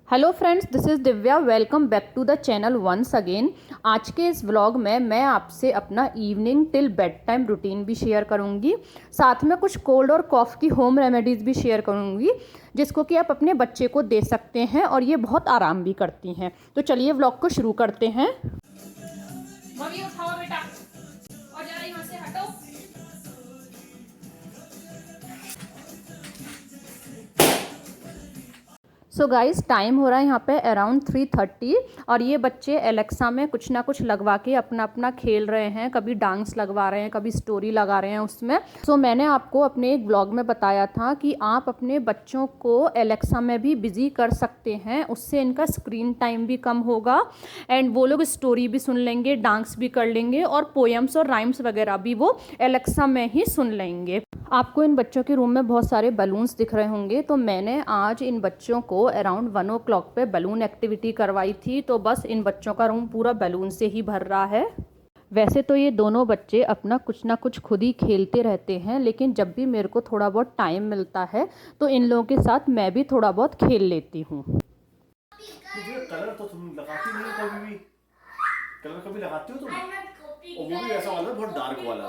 Hello friends, this is Divya. Welcome back to the channel once again. आज के इस vlog में मैं आपसे अपना evening till bed time routine भी शेयर करूंगी। साथ में कुछ कोल्ड और कॉफ़ की होम रेमेडीज़ भी शेयर करूंगी, जिसको कि आप अपने बच्चे को दे सकते हैं और ये बहुत आराम भी करती हैं। तो चलिए व्लॉग को शुरू करते हैं। मम्मी उठाओ बेटा, और जरा यहाँ से हटो। सो गाइस, टाइम हो रहा है यहाँ पे अराउंड 3:30 और ये बच्चे एलेक्सा में कुछ ना कुछ लगवा के अपना अपना खेल रहे हैं। कभी डांस लगवा रहे हैं, कभी स्टोरी लगा रहे हैं उसमें। सो मैंने आपको अपने एक ब्लॉग में बताया था कि आप अपने बच्चों को एलेक्सा में भी बिजी कर सकते हैं, उससे इनका स्क्रीन टाइम भी कम होगा एंड वो लोग स्टोरी भी सुन लेंगे, डांस भी कर लेंगे और पोएम्स और राइम्स वगैरह भी वो एलेक्सा में ही सुन लेंगे। आपको इन बच्चों के रूम में बहुत सारे बलून्स दिख रहे होंगे, तो मैंने आज इन बच्चों को अराउंड 1 o'clock पे बलून एक्टिविटी करवाई थी। तो बस इन बच्चों का रूम पूरा बलून से ही भर रहा है। वैसे तो ये दोनों बच्चे अपना कुछ ना कुछ खुद ही खेलते रहते हैं, लेकिन जब भी मेरे को थोड़ा बहुत टाइम मिलता है तो इन लोगों के साथ मैं भी थोड़ा बहुत खेल लेती हूँ। कलर तो तुम लगाती नहीं हो कभी भी। कलर कभी लगाती हो तुम? और वो भी ऐसा वाला बहुत डार्क वाला।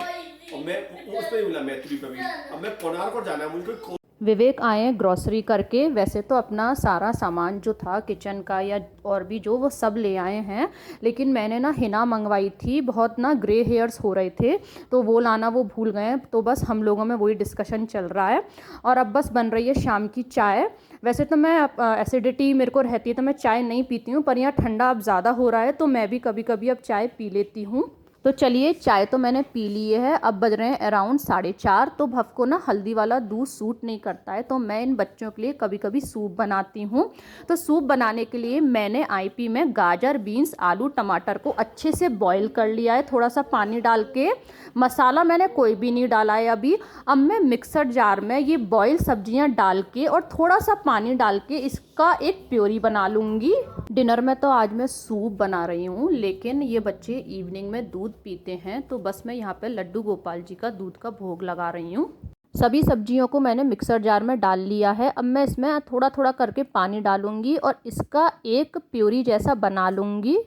और मैं उस पे मिला मैत्री पे भी। अब मैं कोणार्क को जाना है मुझे। विवेक आए ग्रॉसरी करके। वैसे तो अपना सारा सामान जो था किचन का या और भी जो, वो सब ले आए हैं, लेकिन मैंने ना हिना मंगवाई थी। बहुत ना ग्रे हेयर्स हो रहे थे तो वो लाना वो भूल गए। तो बस हम लोगों में वही डिस्कशन चल रहा है और अब बस बन रही है शाम की चाय। वैसे तो मैं एसिडिटी मेरे को रहती है तो मैं चाय नहीं पीती हूँ, पर यहाँ ठंडा अब ज़्यादा हो रहा है तो मैं भी कभी कभी अब चाय पी लेती हूँ। तो चलिए, चाय तो मैंने पी ली है। अब बज रहे हैं अराउंड 4:30। तो भव को ना हल्दी वाला दूध सूट नहीं करता है, तो मैं इन बच्चों के लिए कभी कभी सूप बनाती हूँ। तो सूप बनाने के लिए मैंने आईपी में गाजर, बीन्स, आलू, टमाटर को अच्छे से बॉईल कर लिया है, थोड़ा सा पानी डाल के। मसाला मैंने कोई भी नहीं डाला है अभी। अब मैं मिक्सर जार में ये बॉईल सब्जियां डाल के और थोड़ा सा पानी डाल के इसका एक प्योरी बना लूँगी। डिनर में तो आज मैं सूप बना रही हूँ, लेकिन ये बच्चे इवनिंग में दूध पीते हैं तो बस मैं यहाँ पे लड्डू गोपाल जी का दूध का भोग लगा रही हूँ। सभी सब्जियों को मैंने मिक्सर जार में डाल लिया है। अब मैं इसमें थोड़ा थोड़ा करके पानी डालूंगी और इसका एक प्योरी जैसा बना लूँगी।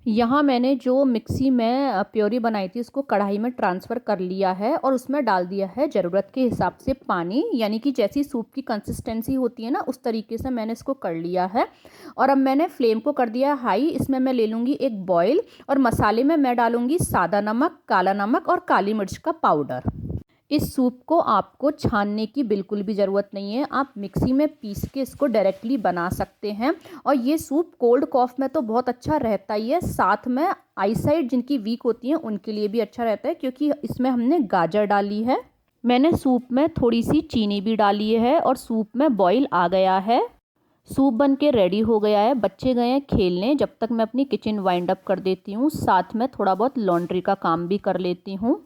यहाँ मैंने जो मिक्सी में प्योरी बनाई थी उसको कढ़ाई में ट्रांसफ़र कर लिया है और उसमें डाल दिया है ज़रूरत के हिसाब से पानी, यानी कि जैसी सूप की कंसिस्टेंसी होती है ना, उस तरीके से मैंने इसको कर लिया है। और अब मैंने फ्लेम को कर दिया हाई। इसमें मैं ले लूँगी एक बॉयल और मसाले में मैं डालूँगी सादा नमक, काला नमक और काली मिर्च का पाउडर। इस सूप को आपको छानने की बिल्कुल भी ज़रूरत नहीं है, आप मिक्सी में पीस के इसको डायरेक्टली बना सकते हैं। और ये सूप कोल्ड कॉफ़ में तो बहुत अच्छा रहता ही है, साथ में आईसाइट जिनकी वीक होती है उनके लिए भी अच्छा रहता है, क्योंकि इसमें हमने गाजर डाली है। मैंने सूप में थोड़ी सी चीनी भी डाली है और सूप में बॉईल आ गया है। सूप बन के रेडी हो गया है। बच्चे गए हैं खेलने, जब तक मैं अपनी किचन वाइंड अप कर देती हूँ। साथ में थोड़ा बहुत लॉन्ड्री का काम भी कर लेती हूँ।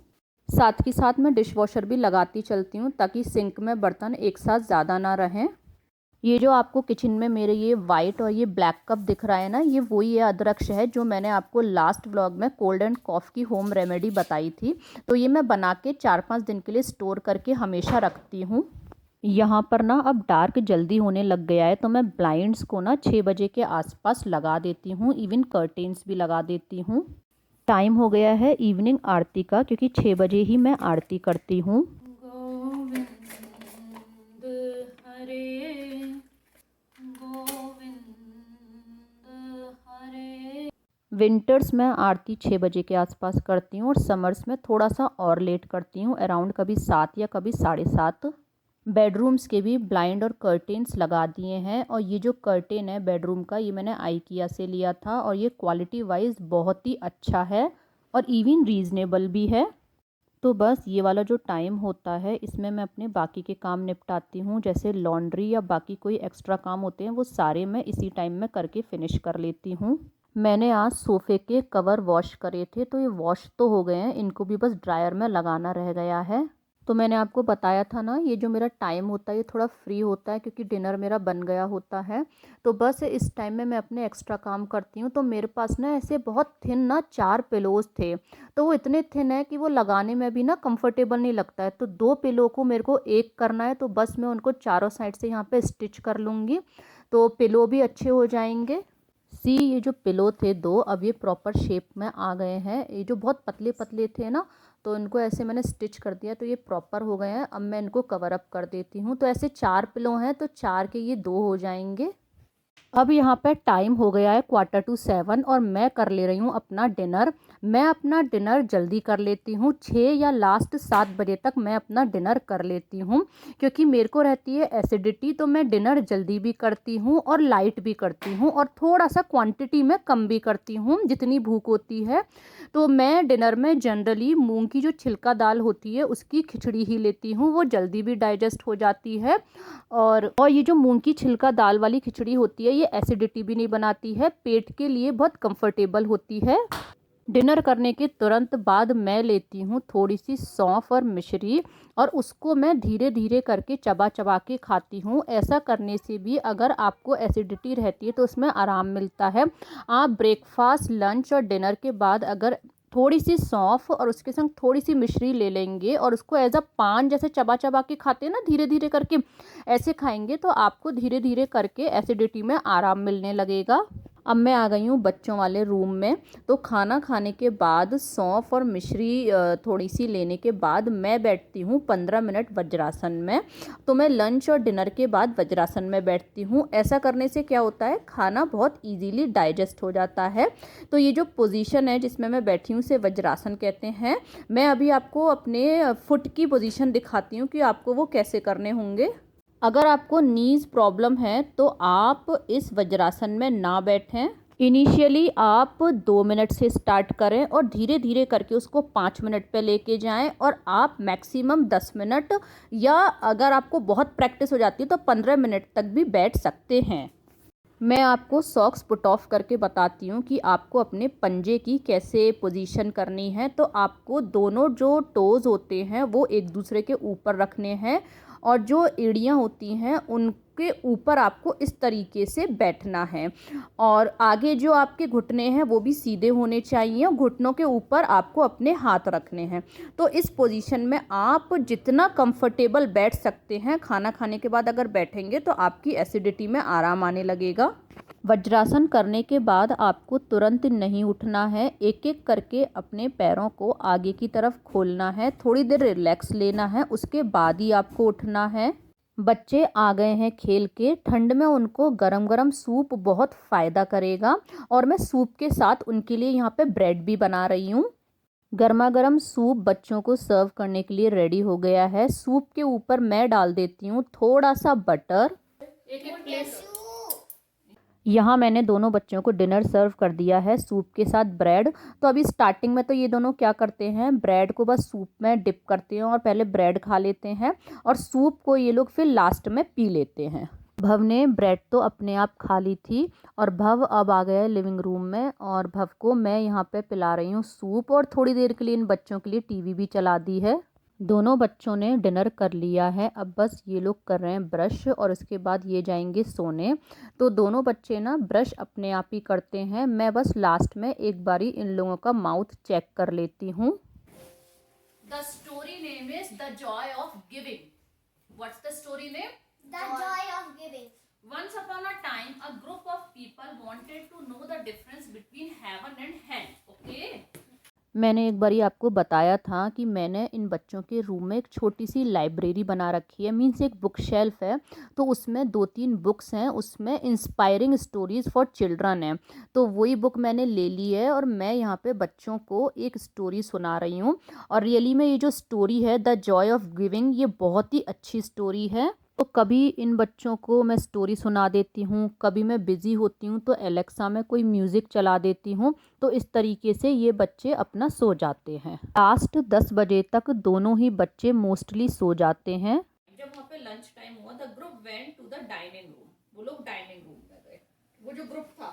साथ ही साथ मैं डिश वॉशर भी लगाती चलती हूँ ताकि सिंक में बर्तन एक साथ ज़्यादा ना रहें। ये जो आपको किचन में मेरे ये वाइट और ये ब्लैक कप दिख रहा है ना, ये वही है अदरक है जो मैंने आपको लास्ट व्लॉग में कोल्ड एंड कॉफ़ की होम रेमेडी बताई थी। तो ये मैं बना के 4-5 दिन के लिए स्टोर करके हमेशा रखती हूँ। यहाँ पर ना अब डार्क जल्दी होने लग गया है तो मैं ब्लाइंड्स को ना 6 बजे के आसपास लगा देती हूँ, इवन कर्टेन्स भी लगा देती हूँ। टाइम हो गया है इवनिंग आरती का, क्योंकि 6 बजे ही मैं आरती करती हूँ। गोविंद हरे गोविंद हरे। विंटर्स में आरती 6 बजे के आसपास करती हूँ और समर्स में थोड़ा सा और लेट करती हूँ, अराउंड कभी 7 या कभी 7:30। बेडरूम्स के भी ब्लाइंड और कर्टेन्स लगा दिए हैं। और ये जो कर्टेन है बेडरूम का, ये मैंने आइकिया से लिया था और ये क्वालिटी वाइज बहुत ही अच्छा है और इवन रीज़नेबल भी है। तो बस ये वाला जो टाइम होता है इसमें मैं अपने बाकी के काम निपटाती हूँ, जैसे लॉन्ड्री या बाकी कोई एक्स्ट्रा काम होते हैं वो सारे मैं इसी टाइम में करके फिनिश कर लेती हूँ। मैंने आज सोफ़े के कवर वॉश करे थे तो ये वॉश तो हो गए हैं, इनको भी बस ड्रायर में लगाना रह गया है। तो मैंने आपको बताया था ना, ये जो मेरा टाइम होता है ये थोड़ा फ्री होता है क्योंकि डिनर मेरा बन गया होता है। तो बस इस टाइम में मैं अपने एक्स्ट्रा काम करती हूँ। तो मेरे पास ना ऐसे बहुत थिन ना 4 पिलोज़ थे। तो वो इतने थिन है कि वो लगाने में भी ना कंफर्टेबल नहीं लगता है। तो 2 पिलो को मेरे को एक करना है, तो बस मैं उनको चारों साइड से यहाँ पे स्टिच कर लूँगी। तो पिलो भी अच्छे हो जाएंगे। सी, ये जो पिलो थे 2, अब ये प्रॉपर शेप में आ गए हैं। ये जो बहुत पतले पतले थे ना, तो इनको ऐसे मैंने स्टिच कर दिया, तो ये प्रॉपर हो गए हैं। अब मैं इनको कवर अप कर देती हूँ। तो ऐसे 4 पिलो हैं, तो 4 के ये 2 हो जाएंगे। अब यहाँ पे टाइम हो गया है 6:45 और मैं कर ले रही हूँ अपना डिनर। मैं अपना डिनर जल्दी कर लेती हूँ, 6 या लास्ट 7 बजे तक मैं अपना डिनर कर लेती हूँ। क्योंकि मेरे को रहती है एसिडिटी, तो मैं डिनर जल्दी भी करती हूँ और लाइट भी करती हूँ और थोड़ा सा क्वांटिटी में कम भी करती हूँ जितनी भूख होती है। तो मैं डिनर में जनरली मूंग की जो छिलका दाल होती है उसकी खिचड़ी ही लेती हूँ, वो जल्दी भी डाइजेस्ट हो जाती है। और ये जो मूंग की छिलका दाल वाली खिचड़ी होती है ये एसिडिटी भी नहीं बनाती है, पेट के लिए बहुत कंफर्टेबल होती है। डिनर करने के तुरंत बाद मैं लेती हूँ थोड़ी सी सौंफ और मिश्री, और उसको मैं धीरे धीरे करके चबा चबा के खाती हूँ। ऐसा करने से भी अगर आपको एसिडिटी रहती है तो उसमें आराम मिलता है। आप ब्रेकफास्ट, लंच और डिनर के बाद अगर थोड़ी सी सौंफ और उसके संग थोड़ी सी मिश्री ले लेंगे और उसको एज अ पान जैसे चबा चबा के खाते हैं ना, धीरे धीरे करके ऐसे खाएंगे, तो आपको धीरे धीरे करके एसिडिटी में आराम मिलने लगेगा। अब मैं आ गई हूँ बच्चों वाले रूम में। तो खाना खाने के बाद सौंफ और मिश्री थोड़ी सी लेने के बाद मैं बैठती हूँ 15 मिनट वज्रासन में। तो मैं लंच और डिनर के बाद वज्रासन में बैठती हूँ। ऐसा करने से क्या होता है, खाना बहुत इजीली डाइजेस्ट हो जाता है। तो ये जो पोजीशन है जिसमें मैं बैठी हूँ, इसे वज्रासन कहते हैं। मैं अभी आपको अपने फुट की पोजीशन दिखाती हूँ कि आपको वो कैसे करने होंगे। अगर आपको नीज प्रॉब्लम है तो आप इस वज्रासन में ना बैठें। इनिशियली आप 2 मिनट से स्टार्ट करें और धीरे धीरे करके उसको 5 मिनट पे लेके जाएं, और आप मैक्सिमम 10 मिनट, या अगर आपको बहुत प्रैक्टिस हो जाती है तो 15 मिनट तक भी बैठ सकते हैं। मैं आपको सॉक्स पुट ऑफ करके बताती हूँ कि आपको अपने पंजे की कैसे पोजीशन करनी है। तो आपको दोनों जो टोज़ होते हैं वो एक दूसरे के ऊपर रखने हैं, और जो एड़ियाँ होती हैं उनके ऊपर आपको इस तरीके से बैठना है। और आगे जो आपके घुटने हैं वो भी सीधे होने चाहिए, और घुटनों के ऊपर आपको अपने हाथ रखने हैं। तो इस पोजीशन में आप जितना कंफर्टेबल बैठ सकते हैं, खाना खाने के बाद अगर बैठेंगे तो आपकी एसिडिटी में आराम आने लगेगा। वज्रासन करने के बाद आपको तुरंत नहीं उठना है, एक एक करके अपने पैरों को आगे की तरफ खोलना है, थोड़ी देर रिलैक्स लेना है, उसके बाद ही आपको उठना है। बच्चे आ गए हैं खेल के, ठंड में उनको गरम गरम सूप बहुत फ़ायदा करेगा, और मैं सूप के साथ उनके लिए यहाँ पे ब्रेड भी बना रही हूँ। गर्मा गर्म सूप बच्चों को सर्व करने के लिए रेडी हो गया है। सूप के ऊपर मैं डाल देती हूँ थोड़ा सा बटर। एक एक प्लेट। यहाँ मैंने दोनों बच्चों को डिनर सर्व कर दिया है सूप के साथ ब्रेड। तो अभी स्टार्टिंग में तो ये दोनों क्या करते हैं, ब्रेड को बस सूप में डिप करते हैं और पहले ब्रेड खा लेते हैं, और सूप को ये लोग फिर लास्ट में पी लेते हैं। भव ने ब्रेड तो अपने आप खा ली थी, और भव अब आ गया है लिविंग रूम में, और भव को मैं यहाँ पे पिला रही हूँ सूप, और थोड़ी देर के लिए इन बच्चों के लिए टीवी भी चला दी है। दोनों बच्चों ने डिनर कर लिया है, अब बस ये लोग कर रहे हैं ब्रश, और उसके बाद ये जाएंगे सोने। तो दोनों बच्चे ना ब्रश अपने आप ही करते हैं, मैं बस लास्ट में एक बारी इन लोगों का माउथ चेक कर लेती हूँ। The story name is the Joy of giving. What's the story name? The joy of giving. Once upon a time, a group of people wanted to know the difference between heaven and hell. Okay? मैंने एक बारी आपको बताया था कि मैंने इन बच्चों के रूम में एक छोटी सी लाइब्रेरी बना रखी है, मीन्स एक बुक शेल्फ है। तो उसमें 2-3 बुक्स हैं, उसमें इंस्पायरिंग स्टोरीज़ फॉर चिल्ड्रन है। तो वही बुक मैंने ले ली है, और मैं यहाँ पे बच्चों को एक स्टोरी सुना रही हूँ। और रियली में ये जो स्टोरी है द जॉय ऑफ गिविंग, ये बहुत ही अच्छी स्टोरी है। तो कभी इन बच्चों को मैं स्टोरी सुना देती हूँ, कभी मैं बिज़ी होती हूँ तो एलेक्सा में कोई म्यूज़िक चला देती हूँ। तो इस तरीके से ये बच्चे अपना सो जाते हैं। लास्ट 10 बजे तक दोनों ही बच्चे मोस्टली सो जाते हैं। जब वहाँ पे लंच टाइम हुआ, the group went to the dining room. वो लोग डाइनिंग रूम में गए, वो जो ग्रुप था।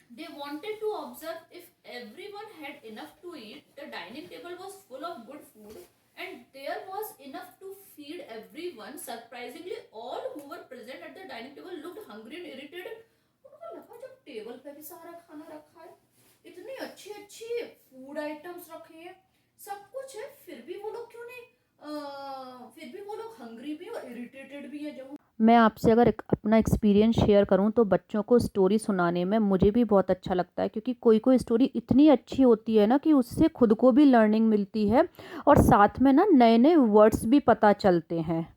They wanted to observe if everyone had enough to eat. The dining table was full of good food and there was enough to feed everyone. Surprisingly, all who were present at the dining table looked hungry and irritated. उनको लगा जब table पे भी सारा खाना रखा है, इतनी अच्छी अच्छी फूड आइटम्स रखे हैं, सब कुछ है, फिर भी वो लोग क्यों नहीं फिर भी वो लोग हंग्री भी और इरिटेटेड भी है। जब मैं आपसे अगर अपना एक्सपीरियंस शेयर करूं तो बच्चों को स्टोरी सुनाने में मुझे भी बहुत अच्छा लगता है, क्योंकि कोई कोई स्टोरी इतनी अच्छी होती है ना कि उससे खुद को भी लर्निंग मिलती है और साथ में ना नए नए वर्ड्स भी पता चलते हैं।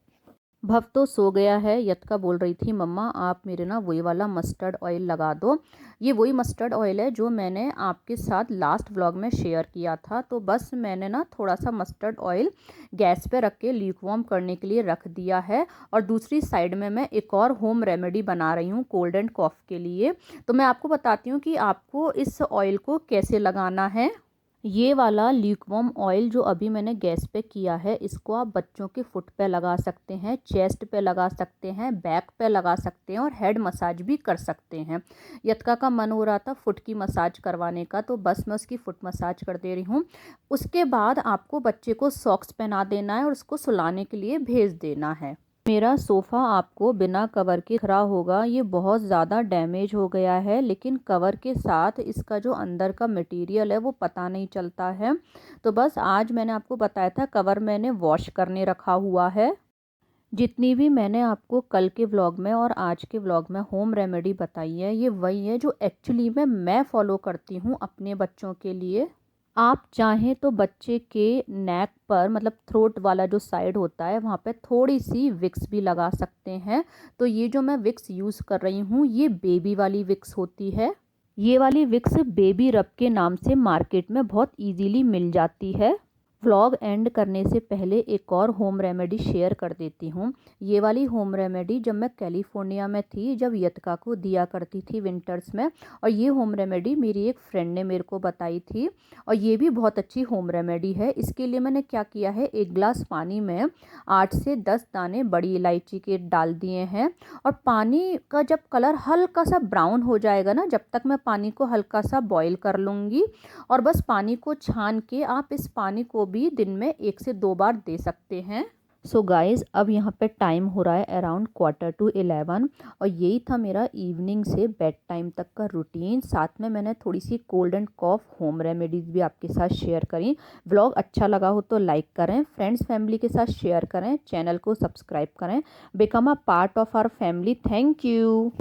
भव तो सो गया है। यतका बोल रही थी, मम्मा आप मेरे ना वही वाला मस्टर्ड ऑयल लगा दो। ये वही मस्टर्ड ऑयल है जो मैंने आपके साथ लास्ट व्लॉग में शेयर किया था। तो बस मैंने ना थोड़ा सा मस्टर्ड ऑयल गैस पे रख के ल्यूकवार्म करने के लिए रख दिया है, और दूसरी साइड में मैं एक और होम रेमेडी बना रही हूँ कोल्ड एंड कॉफ के लिए। तो मैं आपको बताती हूँ कि आपको इस ऑयल को कैसे लगाना है। ये वाला ल्यूकवार्म ऑयल जो अभी मैंने गैस पे किया है, इसको आप बच्चों के फुट पे लगा सकते हैं, चेस्ट पे लगा सकते हैं, बैक पे लगा सकते हैं और हेड मसाज भी कर सकते हैं। यतका का मन हो रहा था फुट की मसाज करवाने का, तो बस मैं उसकी फुट मसाज कर दे रही हूँ। उसके बाद आपको बच्चे को सॉक्स पहना देना है और उसको सुलाने के लिए भेज देना है। मेरा सोफ़ा आपको बिना कवर के दिख रहा होगा, ये बहुत ज़्यादा डैमेज हो गया है, लेकिन कवर के साथ इसका जो अंदर का मटेरियल है वो पता नहीं चलता है। तो बस आज मैंने आपको बताया था कवर मैंने वॉश करने रखा हुआ है। जितनी भी मैंने आपको कल के व्लॉग में और आज के व्लॉग में होम रेमेडी बताई है, ये वही है जो एक्चुअली में मैं फ़ॉलो करती हूँ अपने बच्चों के लिए। आप चाहें तो बच्चे के नेक पर, मतलब थ्रोट वाला जो साइड होता है वहाँ पे थोड़ी सी विक्स भी लगा सकते हैं। तो ये जो मैं विक्स यूज़ कर रही हूँ ये बेबी वाली विक्स होती है। ये वाली विक्स बेबी रब के नाम से मार्केट में बहुत इजीली मिल जाती है। व्लॉग एंड करने से पहले एक और होम रेमेडी शेयर कर देती हूँ। ये वाली होम रेमेडी जब मैं कैलिफोर्निया में थी, जब यतका को दिया करती थी विंटर्स में, और ये होम रेमेडी मेरी एक फ्रेंड ने मेरे को बताई थी, और ये भी बहुत अच्छी होम रेमेडी है। इसके लिए मैंने क्या किया है, एक गिलास पानी में 8 से 10 दाने बड़ी इलायची के डाल दिए हैं, और पानी का जब कलर हल्का सा ब्राउन हो जाएगा ना, जब तक मैं पानी को हल्का सा बॉईल कर लूँगी, और बस पानी को छान के आप इस पानी को भी दिन में 1 से 2 बार दे सकते हैं। सो गाइज़, अब यहाँ पे टाइम हो रहा है अराउंड 11:45, और यही था मेरा इवनिंग से बेड टाइम तक का रूटीन। साथ में मैंने थोड़ी सी cold and cough home remedies भी आपके साथ शेयर करी। व्लॉग अच्छा लगा हो तो लाइक करें, फ्रेंड्स फैमिली के साथ शेयर करें, चैनल को सब्सक्राइब करें, become a part of our family. Thank you.